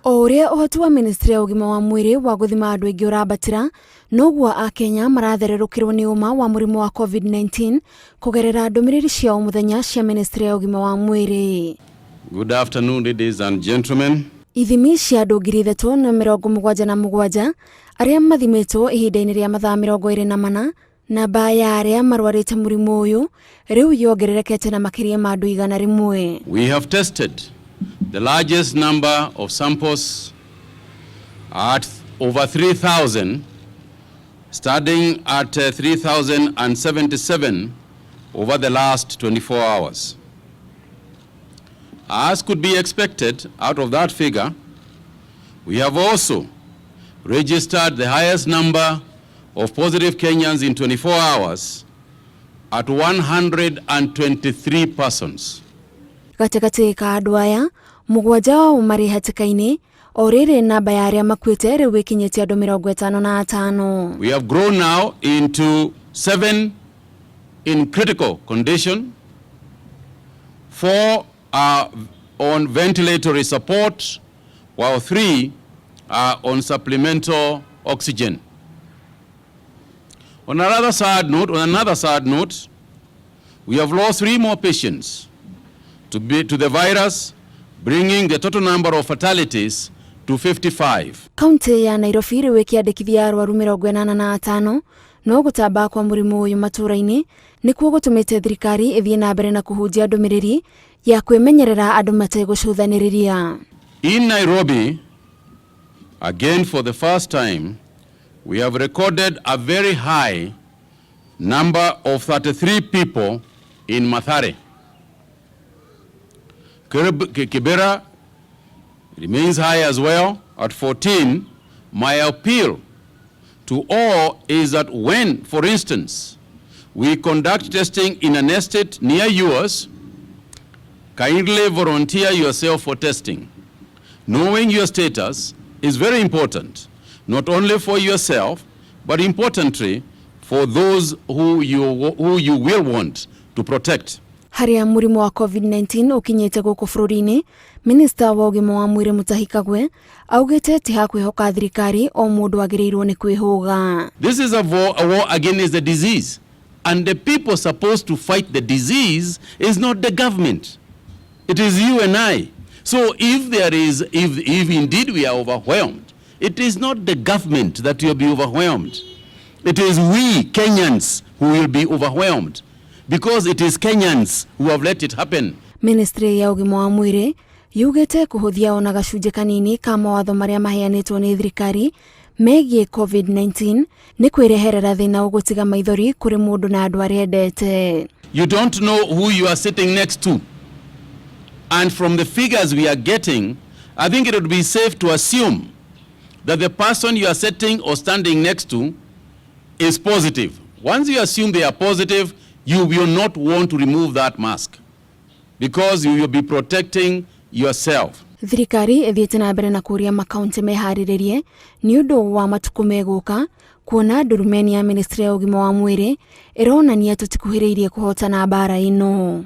Oria uhoti wa ministry ya ugima wa mwiri wa guthima andu aingi urabatira noguo a Kenya marathererukirwo ni uma wa murimu wa COVID-19 kugerera ndumiriri cia o muthenya cia ministry ya ugima wa mwiri. Good afternoon, ladies and gentlemen. Ithimi cia andu 377 aria mathimitwo ihinda-ini ria mathaa 24 namba ya aria marwarite murimu uyu riu yongererekete na makiria ma andu 100. We have tested the largest number of samples at over 3,000, starting at 3,077 over the last 24 hours. As could be expected out of that figure, we have also registered the highest number of positive Kenyans in 24 hours at 123 persons. Gategate ka andu aya mugwanja wao mari hatikaini orire namba ya aria makwite riu ikinyitie andu 55. We have grown now into 7 in critical condition, 4 are on ventilatory support, while 3 are on supplemental oxygen. On another sad note, we have lost 3 more patients to the virus, bringing the total number of fatalities to 55. County ya Nairobi riu ikiandikithia arwaru 85 no gutamba kwa murimu uyu matura-ini nikuo gutumite thirikari ithie na mbere na kuhunjia ndumiriri ya kwimenyerera andu mategucuthaniriria. In Nairobi, again for the first time, we have recorded a very high number of 33 people in Mathare. Kibera remains high as well at 14. My appeal to all is that when, for instance, we conduct testing in an estate near yours, kindly volunteer yourself for testing. Knowing your status is very important, not only for yourself, but importantly for those who you will want to protect. Haria murimu wa COVID-19 ukinyete guku bururi-ini, Minister wa ugima wa mwiri Mutahi Kagwe augite ti hakwihoka thirikari o mundu agirirwo ni kwihuga. This is a war against the disease, and the people supposed to fight the disease is not the government. It is you and I. So if indeed we are overwhelmed, it is not the government that will be overwhelmed. It is we Kenyans who will be overwhelmed, because it is Kenyans who have let it happen. Ministry ya ugima wa mwiri yugete kuhuthia ona gacunje kanini ka mawatho maria maheanitwo ni thirikari megie COVID-19 ni kwireherera thina ugutiga maithori kuri mundu na andu aria endete. You don't know who you are sitting next to, and from the figures we are getting, I think it would be safe to assume that the person you are sitting or standing next to is positive. Once you assume they are positive, you will not want to remove that mask, because you will be protecting yourself. Thirikari ithiete na mbere na kuria makaunti mehariririe ni undu wa matuku meguka kuona ndurumeni ya ministry ya ugima wa mwiri ironania tutikuhiriirie kuhotana bara ino.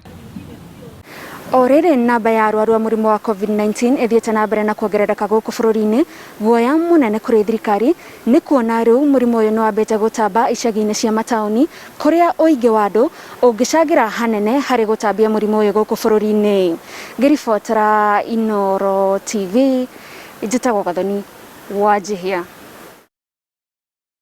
Orire namba ya arwaru a murimu wa COVID-19 ithiete na mbere na kuongerereka guku bururi-ini, guoya munene kuri thirikari ni kuona riu murimu uyu no wambite gutamba icagi-ini cia matauni kuria uingi wa andu ungicagira hanene hari gutambia murimu uyu guku bururi-ini. Ngiribotera Inooro TV, njitagwo Gathoni Wanjihia.